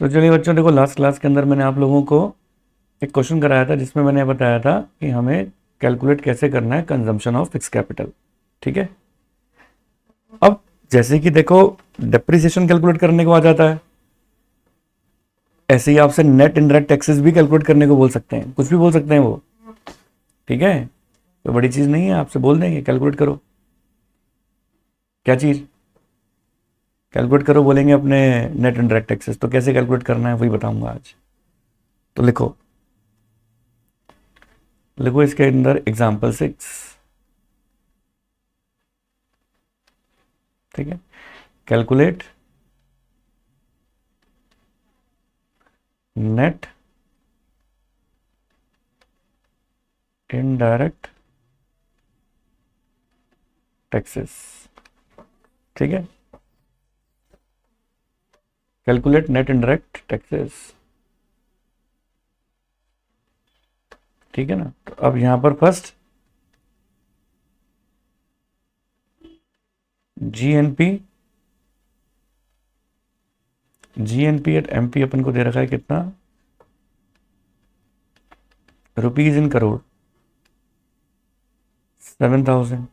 तो चलिए बच्चों, देखो लास्ट क्लास के अंदर मैंने आप लोगों को एक क्वेश्चन कराया था जिसमें मैंने बताया था कि हमें कैलकुलेट कैसे करना है कंजम्पशन ऑफ फिक्स कैपिटल। ठीक है। अब जैसे कि देखो, डेप्रिसिएशन कैलकुलेट करने को आ जाता है, ऐसे ही आपसे नेट इनडायरेक्ट टैक्सेस भी कैलकुलेट करने को बोल सकते हैं, कुछ भी बोल सकते हैं वो। ठीक है, तो बड़ी चीज नहीं है, आपसे बोल देंगे कैलकुलेट करो। क्या चीज कैलकुलेट करो बोलेंगे? अपने नेट इनडायरेक्ट टैक्सेस। तो कैसे कैलकुलेट करना है वही बताऊंगा आज। तो लिखो, लिखो इसके अंदर एग्जाम्पल 6। ठीक है, कैलकुलेट नेट इनडायरेक्ट टैक्सेस। ठीक है, कैलकुलेट नेट इनडायरेक्ट टैक्सेस। ठीक है ना। तो अब यहां पर first GNP, GNP at MP अपन को दे रखा है कितना? Rupees in crore, 7,000।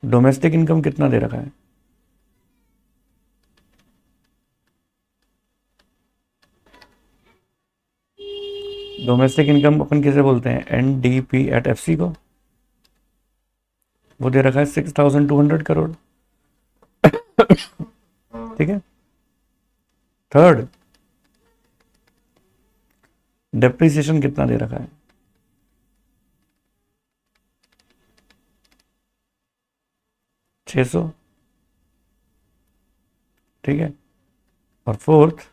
Domestic income कितना दे रखा है? डोमेस्टिक इनकम अपन किसे बोलते हैं? एनडीपी एट एफसी को। वो दे रखा है 6,200 करोड़। ठीक है। थर्ड, डेप्रिसिएशन कितना दे रखा है? 600। ठीक है। और fourth,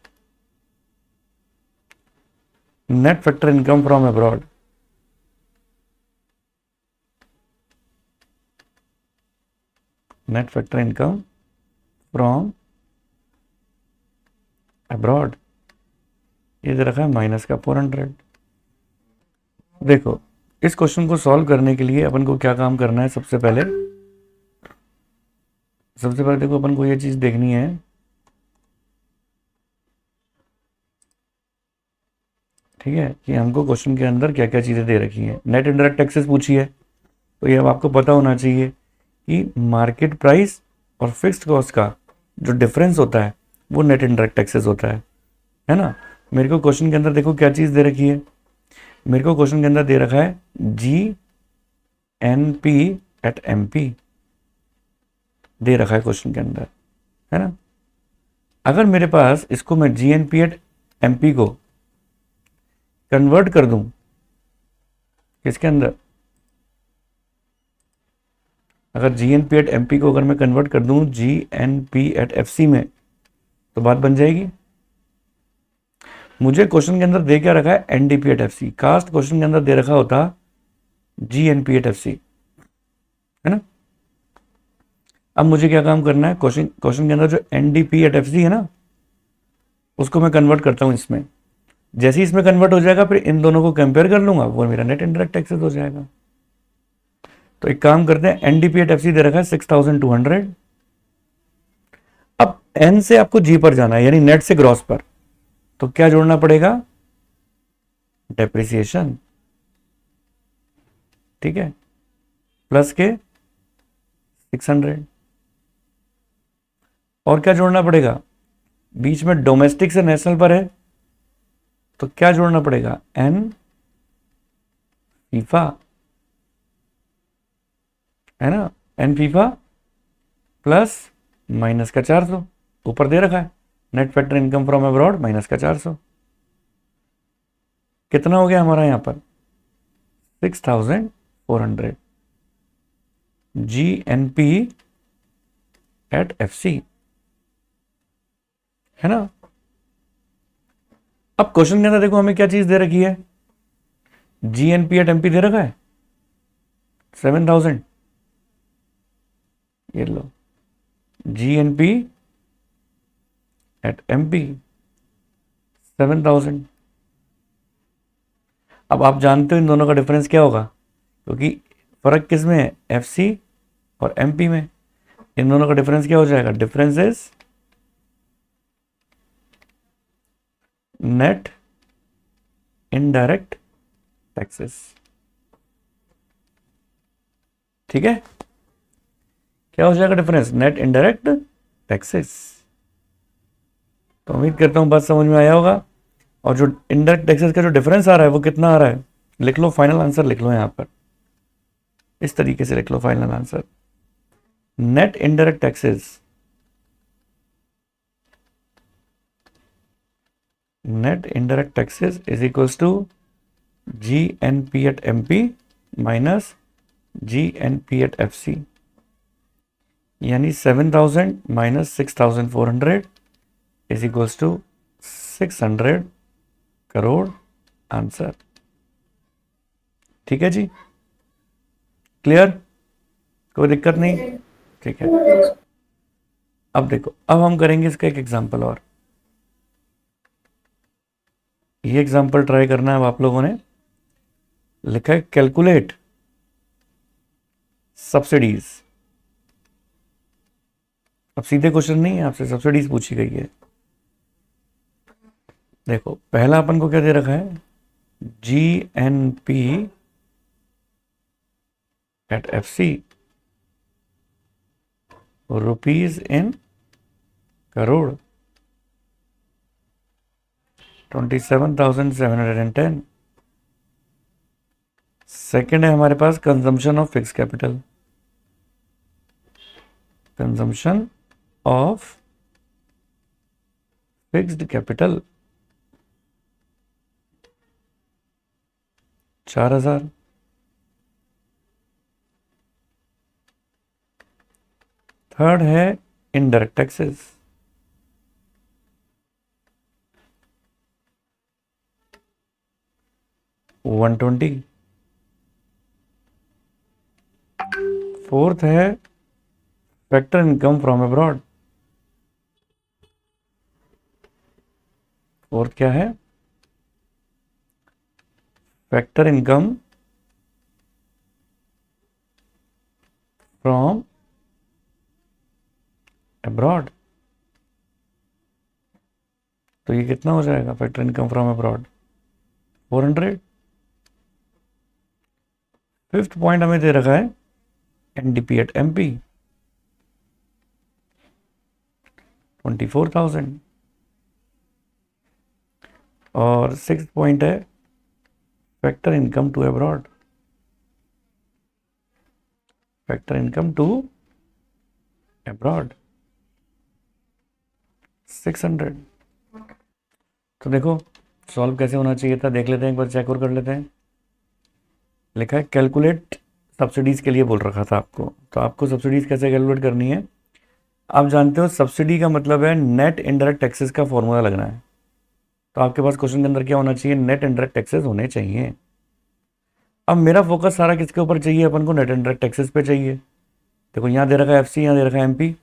net factor income from abroad. Net factor income from abroad, ये दे रखा है माइनस का 400। देखो, इस क्वेश्चन को सॉल्व करने के लिए अपन को क्या काम करना है? सबसे पहले देखो, अपन को ये चीज देखनी है, ठीक है, कि हमको क्वेश्चन के अंदर क्या क्या चीजें दे रखी है। नेट इनडायरेक्ट टैक्सेस पूछी है, तो ये अब आपको पता होना चाहिए कि मार्केट प्राइस और फिक्स्ड कॉस्ट का जो डिफरेंस होता है वो नेट इनडायरेक्ट टैक्सेस होता है ना। मेरे को क्वेश्चन के अंदर देखो क्या चीज दे रखी है। मेरे को क्वेश्चन के अंदर दे रखा है G N P at M P, दे रखा है क्वेश्चन के अंदर, है ना। अगर मेरे पास इसको मैं G N P at M P को कन्वर्ट कर दूं किसके अंदर? अगर G N P at M P को अगर मैं कन्वर्ट कर दूं G N P at F C में, तो बात बन जाएगी। मुझे क्वेश्चन के अंदर दे क्या रखा है? NDP at F C. कास्ट क्वेश्चन के अंदर दे रखा होता G N P at F C, है ना। अब मुझे क्या काम करना है? क्वेश्चन के अंदर जो एनडीपी एट एफ सी है ना, उसको मैं कन्वर्ट करता हूं इसमें। जैसे ही इसमें कन्वर्ट हो जाएगा, फिर इन दोनों को कंपेयर कर लूंगा, वो मेरा नेट इनडायरेक्ट टैक्सेस हो जाएगा। तो एक काम करते हैं, एनडीपी एट एफ सी दे रखा है 6,200। अब एन से आपको जी पर जाना है, यानी नेट से ग्रॉस पर। तो क्या जोड़ना पड़ेगा? डेप्रिसिएशन। ठीक है, प्लस के 600। और क्या जोड़ना पड़ेगा? बीच में डोमेस्टिक से नेशनल पर है, तो क्या जोड़ना पड़ेगा? एन फीफा, है ना। एन फीफा प्लस माइनस का 400 ऊपर दे रखा है। Net factor income from abroad minus का 400, कितना हो गया हमारा यहां पर? 6,400 G N P at F C, है ना। अब क्वेश्चन के अंदर देखो हमें क्या चीज दे रखी है? G N P at M P दे रखा है 7,000। ये लो, G N P at M P 7,000। अब आप जानते हो इन दोनों का डिफरेंस क्या होगा, क्योंकि फर्क किस में है? एफ सी और एम पी में। इन दोनों का डिफरेंस क्या हो जाएगा? Difference is net indirect taxes. ठीक है, क्या हो जाएगा डिफरेंस? Net indirect taxes. तो उम्मीद करता हूं बात समझ में आया होगा। और जो इनडायरेक्ट टैक्सेस का जो डिफरेंस आ रहा है वो कितना आ रहा है, लिख लो, फाइनल आंसर लिख लो यहां पर, इस तरीके से लिख लो final answer. Net indirect taxes, net indirect taxes is equals to GNP at MP minus GNP at FC, यानी 7,000 minus 6,400 is equals to 600 crore answer. ठीक है जी, क्लियर, कोई दिक्कत नहीं? ठीक है, अब देखो, अब हम करेंगे इसका एक एग्जांपल और। ये एग्जांपल ट्राई करना है अब आप लोगों ने। लिखा है कैलकुलेट सब्सिडीज। अब सीधे क्वेश्चन नहीं है, आपसे सब्सिडीज पूछी गई है। देखो पहला अपन को क्या दे रखा है, GNP at FC rupees in crore, 27,710। Second है हमारे पास consumption of fix capital, consumption of fixed capital 4,000। Third है इनडायरेक्ट टैक्सेस, 120। फोर्थ है factor income from abroad, fourth क्या है, फैक्टर इनकम फ्रॉम अब्रॉड। तो ये कितना हो जाएगा factor income from abroad, 400। Fifth point हमें दे रखा है NDP एट MP 24,000। और सिक्स पॉइंट है factor income to abroad, factor income to abroad 600। तो देखो सॉल्व कैसे होना चाहिए था, देख लेते हैं एक बार, चेक और कर लेते हैं। लिखा है कैलकुलेट सब्सिडीज के लिए बोल रखा था आपको, तो आपको सब्सिडीज कैसे कैलकुलेट करनी है। आप जानते हो सब्सिडी का मतलब है नेट इनडायरेक्ट टैक्सेस का फॉर्मूला लगना है। तो आपके पास क्वेश्चन के अंदर क्या होना चाहिए, नेट इनडायरेक्ट टैक्सेस होने चाहिए। अब मेरा फोकस सारा किसके ऊपर चाहिए, अपन को नेट इनडायरेक्ट टैक्सेस पे चाहिए। देखो यहाँ दे रखा है FC, यहाँ दे रखा है MP,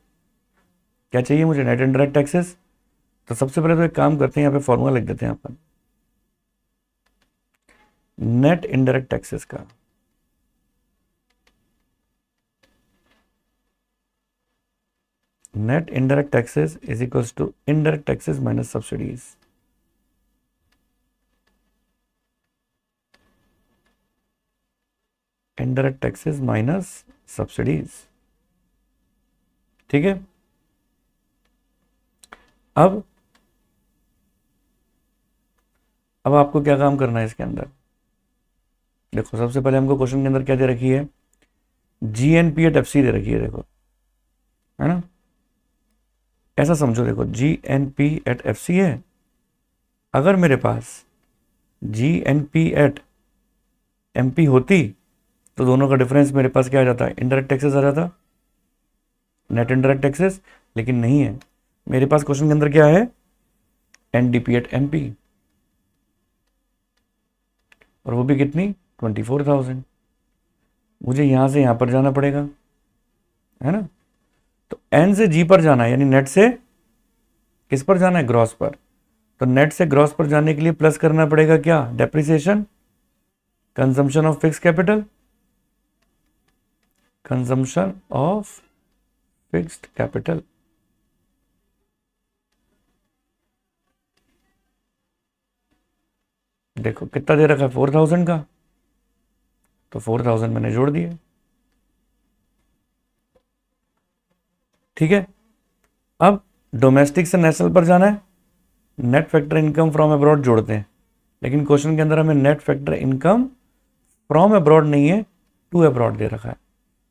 क्या चाहिए मुझे, नेट इनडायरेक्ट टैक्सेस। तो सबसे पहले तो एक काम करते हैं, यहाँ पे फॉर्मूला लिख देते हैं अपन नेट इनडायरेक्ट टैक्सेस का। Net indirect taxes is equals to indirect taxes minus subsidies. Indirect taxes minus subsidies, ठीक है। अब आपको क्या काम करना है इसके अंदर, देखो सबसे पहले हमको क्वेश्चन के अंदर क्या दे रखी है, GNP एट FC दे रखी है, देखो है ना, ऐसा समझो, देखो GNP एट FC है। अगर मेरे पास GNP एट MP होती तो दोनों का डिफरेंस मेरे पास क्या आ जाता है, इनडायरेक्ट टैक्सेस आ जाता, नेट इनडायरेक्ट टैक्सेस। लेकिन नहीं है, मेरे पास क्वेश्चन के अंदर क्या है, NDP एट MP, और वो भी कितनी, 24,000। मुझे यहां से यहां पर जाना पड़ेगा, है ना। तो N से G पर जाना है, यानी नेट से किस पर जाना है, ग्रॉस पर। तो नेट से ग्रॉस पर जाने के लिए प्लस करना पड़ेगा क्या, depreciation, consumption of fix capital, consumption of fixed capital. देखो कितना दे रखा है 4000 का, तो 4000 मैंने जोड़ दिए। ठीक है, अब डोमेस्टिक से नेशनल पर जाना है, net factor income from abroad जोड़ते हैं, लेकिन क्वेश्चन के अंदर हमें net factor income from abroad नहीं है, टू अब्रॉड दे रखा है,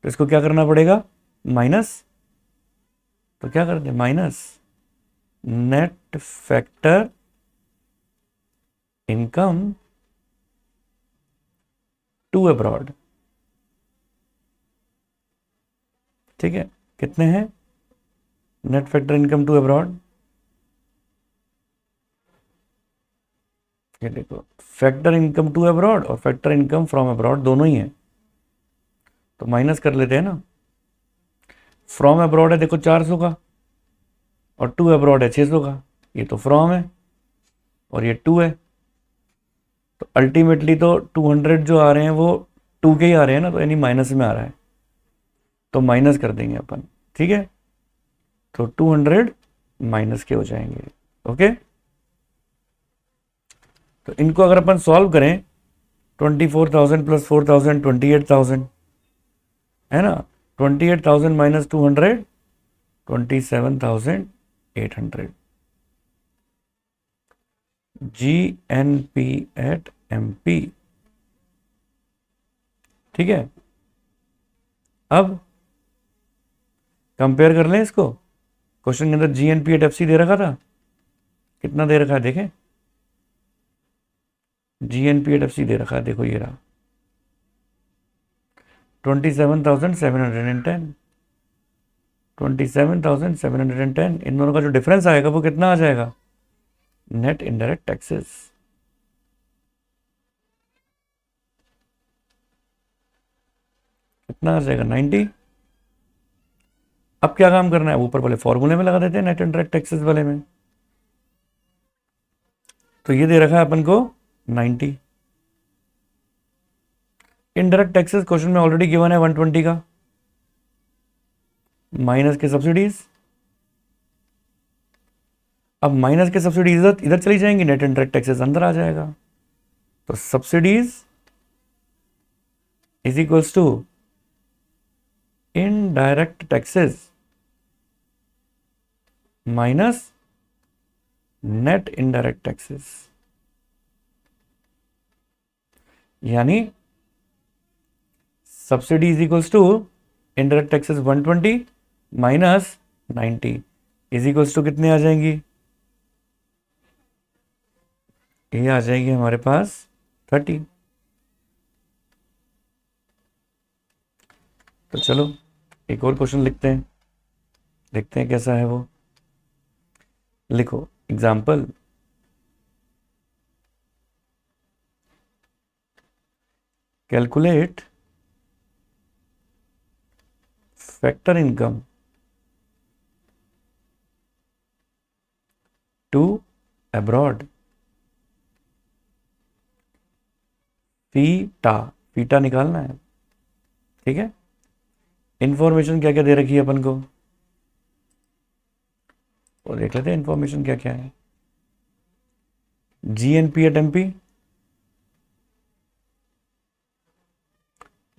तो इसको क्या करना पड़ेगा, माइनस। तो क्या करते हैं, minus net factor income to abroad. ठीक है, कितने हैं net factor income to abroad, ये देखो फैक्टर इनकम टू अब्रॉड और फैक्टर इनकम फ्रॉम अब्रॉड दोनों ही है, तो माइनस कर लेते हैं ना। फ्रॉम अब्रॉड है देखो 400 का, और टू अब्रॉड है 600 का, ये तो फ्रॉम है और ये टू है, तो अल्टीमेटली तो 200 जो आ रहे हैं वो टू के ही आ रहे हैं ना, तो यानी माइनस में आ रहा है, तो माइनस कर देंगे अपन। ठीक है, तो 200 माइनस के हो जाएंगे। ओके, तो इनको अगर अपन सॉल्व करें, 24,000 प्लस 4,000 28,000 है ना, 28,000 माइनस 200 27,800 GNP एट MP। ठीक है, अब कंपेयर कर लें इसको, क्वेश्चन के अंदर GNP एट FC दे रखा था, कितना दे रखा है देखें, GNP एट FC दे रखा है, देखो ये रहा 27,710, 27,710, इन दोनों का जो डिफरेंस आएगा वो कितना आ जाएगा, नेट इनडायरेक्ट टैक्सेस। कितना आ जाएगा 90। अब क्या काम करना है, ऊपर वाले फॉर्मूले में लगा देते हैं नेट इनडायरेक्ट टैक्सेस वाले में, तो ये दे रखा है अपन को 90। इनडायरेक्ट टैक्सेस क्वेश्चन में ऑलरेडी गिवन है 120 का, माइनस के सब्सिडीज, अब माइनस के सब्सिडीज इधर इधर चली जाएंगी, नेट इनडायरेक्ट टैक्सेस अंदर आ जाएगा, तो subsidies is equals to indirect taxes minus net indirect taxes, यानी subsidy is equals to indirect taxes 120 minus 90 is equals to कितने आ जाएंगी, ये आ जाएगी हमारे पास 30। तो चलो एक और क्वेश्चन लिखते हैं, देखते हैं कैसा है वो। लिखो example, calculate factor income to abroad. फीटा, फीटा निकालना है। ठीक है, इंफॉर्मेशन क्या क्या दे रखी है अपन को, वो देख लेते हैं इंफॉर्मेशन क्या क्या है। GNP at MP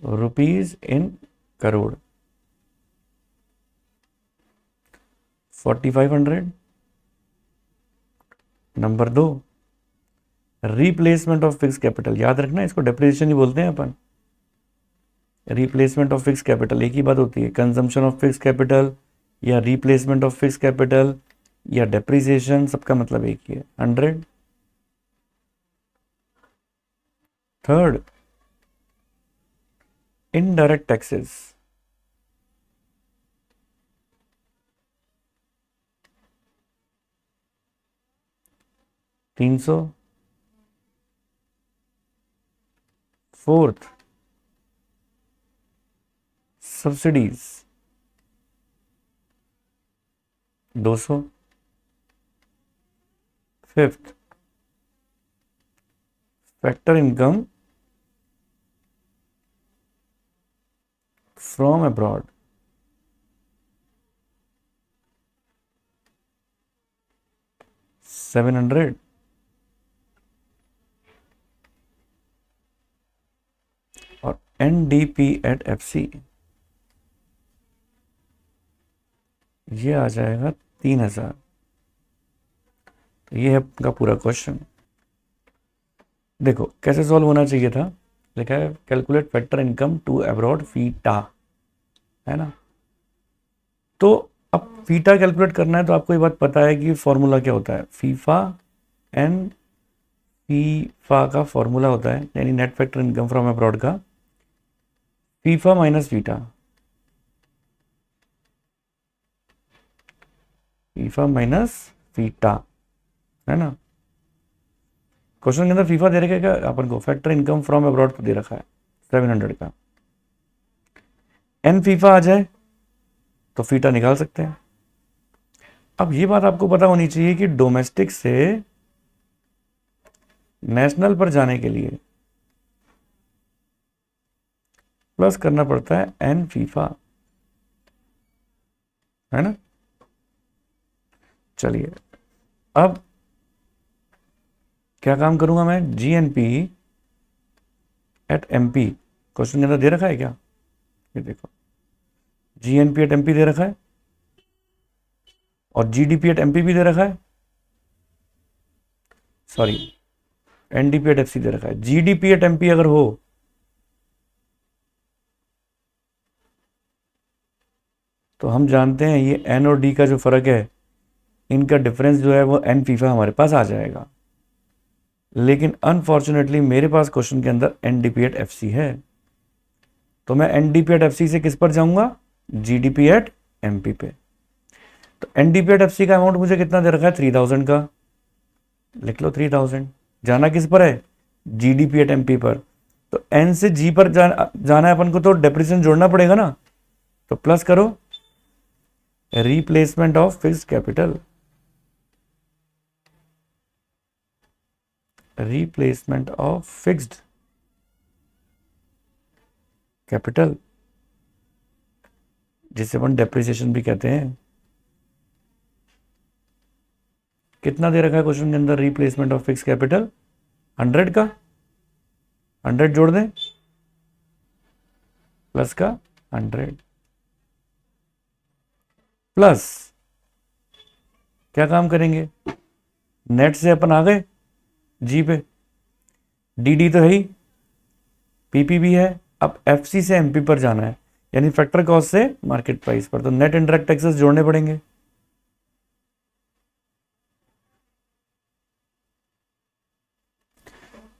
rupees in crore 4500। Number 2, replacement of fix capital, याद रखना इसको डेप्रिसिएशन ही बोलते हैं अपन। रिप्लेसमेंट ऑफ फिक्स कैपिटल एक ही बात होती है, कंजम्पशन ऑफ फिक्स कैपिटल या रिप्लेसमेंट ऑफ फिक्स कैपिटल या डेप्रिसिएशन, सबका मतलब एक ही है, 100। Third, indirect taxes, ₹300। Fourth, subsidies 200। Fifth, factor income from abroad 700। NDP at FC, ये आ जाएगा 3000। तो ये है आपका पूरा क्वेश्चन। देखो कैसे सॉल्व होना चाहिए था, लिखा है calculate factor income to abroad फीटा, है ना। तो अब फीटा कैलकुलेट करना है तो आपको ये बात पता है कि फॉर्मूला क्या होता है, फीफा एन, फीफा का फॉर्मूला होता है यानी net factor income from abroad का FIFA minus FITA, FIFA minus FITA, है ना। क्वेश्चन के अंदर फीफा दे रखा है क्या अपन को, फैक्टर इनकम फ्रॉम अब्रॉड दे रखा है 700 का, एन फीफा आ जाए तो फीटा निकाल सकते हैं। अब ये बात आपको पता होनी चाहिए कि डोमेस्टिक से नेशनल पर जाने के लिए प्लस करना पड़ता है एन फीफा, है ना। चलिए अब क्या काम करूंगा मैं, GNP एट MP, क्वेश्चन के अंदर दे रखा है क्या, ये देखो GNP एट MP दे रखा है और GDP एट MP भी दे रखा है, सॉरी NDP एट FC दे रखा है। GDP एट MP अगर हो तो हम जानते हैं ये N और D का जो फर्क है, इनका डिफरेंस जो है वो N फीफा हमारे पास आ जाएगा। लेकिन अनफॉर्चुनेटली मेरे पास क्वेश्चन के अंदर NDP एट FC है, तो मैं NDP एट FC से किस पर जाऊंगा, GDP एट MP पे। तो NDP एट FC का अमाउंट मुझे कितना दे रखा है, 3000 का, लिख लो 3000। जाना किस पर है, GDP एट MP पर। तो N से G पर जाना है अपन को, तो डेप्रिसिएशन जोड़ना पड़ेगा ना, तो प्लस करो replacement of fixed capital, replacement of fixed capital, जिसे अपन डेप्रिसिएशन भी कहते हैं। कितना दे रखा है क्वेश्चन के अंदर, रिप्लेसमेंट ऑफ फिक्स कैपिटल 100 का, 100 जोड़ दें प्लस का 100 प्लस क्या काम करेंगे, नेट से अपन आ गए जी पे, डीडी तो है ही, पीपी भी है, अब एफसी से एमपी पर जाना है यानी फैक्टर कॉस्ट से मार्केट प्राइस पर, तो नेट इंडायरेक्ट टैक्सेस जोड़ने पड़ेंगे।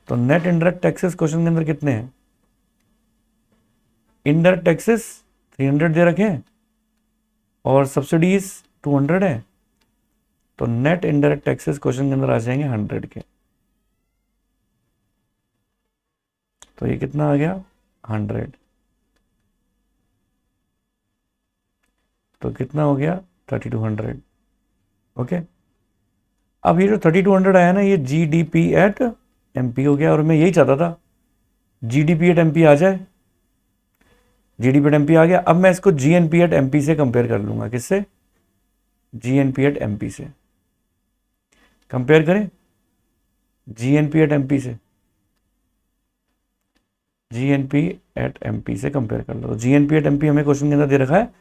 तो नेट इंडायरेक्ट टैक्सेस क्वेश्चन के अंदर कितने हैं, इंडायरेक्ट टैक्सेस 300 दे रखे हैं और सब्सिडीज 200 है, तो नेट इंडायरेक्ट टैक्सेस क्वेश्चन के अंदर आ जाएंगे 100 के। तो ये कितना आ गया 100, तो कितना हो गया 3200। ओके, अब ये जो 3200 आया ना, ये GDP एट MP हो गया, और मैं यही चाहता था GDP एट MP आ जाए, GDP एट MP आ गया। अब मैं इसको GNP एट MP से कंपेयर कर लूंगा, किससे, GNP एट MP से कंपेयर करें, GNP एट MP से, GNP एट MP से कंपेयर कर लो। GNP एट MP हमें क्वेश्चन के अंदर दे रखा है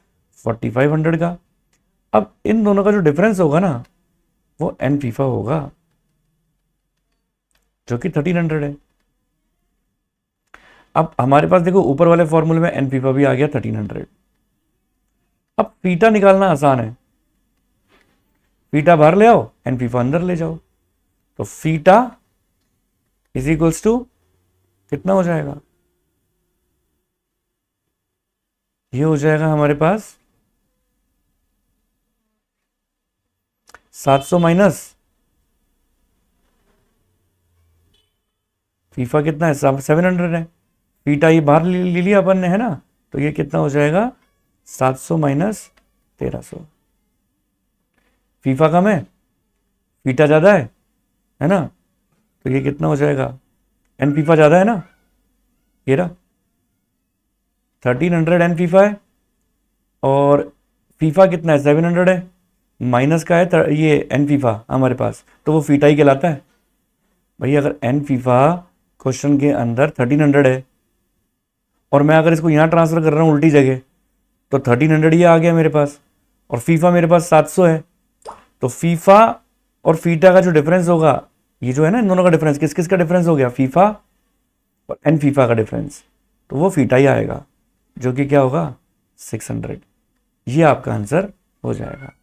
4500 का। अब इन दोनों का जो डिफरेंस होगा ना, वो एन फीफा होगा जो कि 1300 है। अब हमारे पास देखो ऊपर वाले फॉर्मूले में एन फीफा भी आ गया 1300। अब फीटा निकालना आसान है, फीटा बाहर ले आओ, एन फीफा अंदर ले जाओ, तो फीटा इज इक्वल्स टू कितना हो जाएगा, ये हो जाएगा हमारे पास 700 माइनस फीफा कितना है 700 है, फीटा ये बाहर ले लिया अपन ने, है ना, तो ये कितना हो जाएगा 700 माइनस 1300। फीफा कम है, फीटा ज़्यादा है ना, तो ये कितना हो जाएगा, एन फीफा ज़्यादा है ना, ये रहा 1300 एन फीफा है, और फीफा कितना है 700 है, माइनस का है ये एन फीफा हमारे पास, तो वो फीटा ही कहलाता है। भाई अगर एन फीफा क्वेश्चन के अंदर 1300 है और मैं अगर इसको यहाँ ट्रांसफ़र कर रहा हूँ उल्टी जगह, तो 1300 ये आ गया मेरे पास, और फीफा मेरे पास 700 है। तो फीफा और फीटा का जो डिफरेंस होगा, ये जो है ना इन दोनों का डिफरेंस, किस किस का डिफरेंस हो गया, फीफा और एन फीफा का डिफरेंस, तो वो फीटा ही आएगा, जो कि क्या होगा 600। ये आपका आंसर हो जाएगा।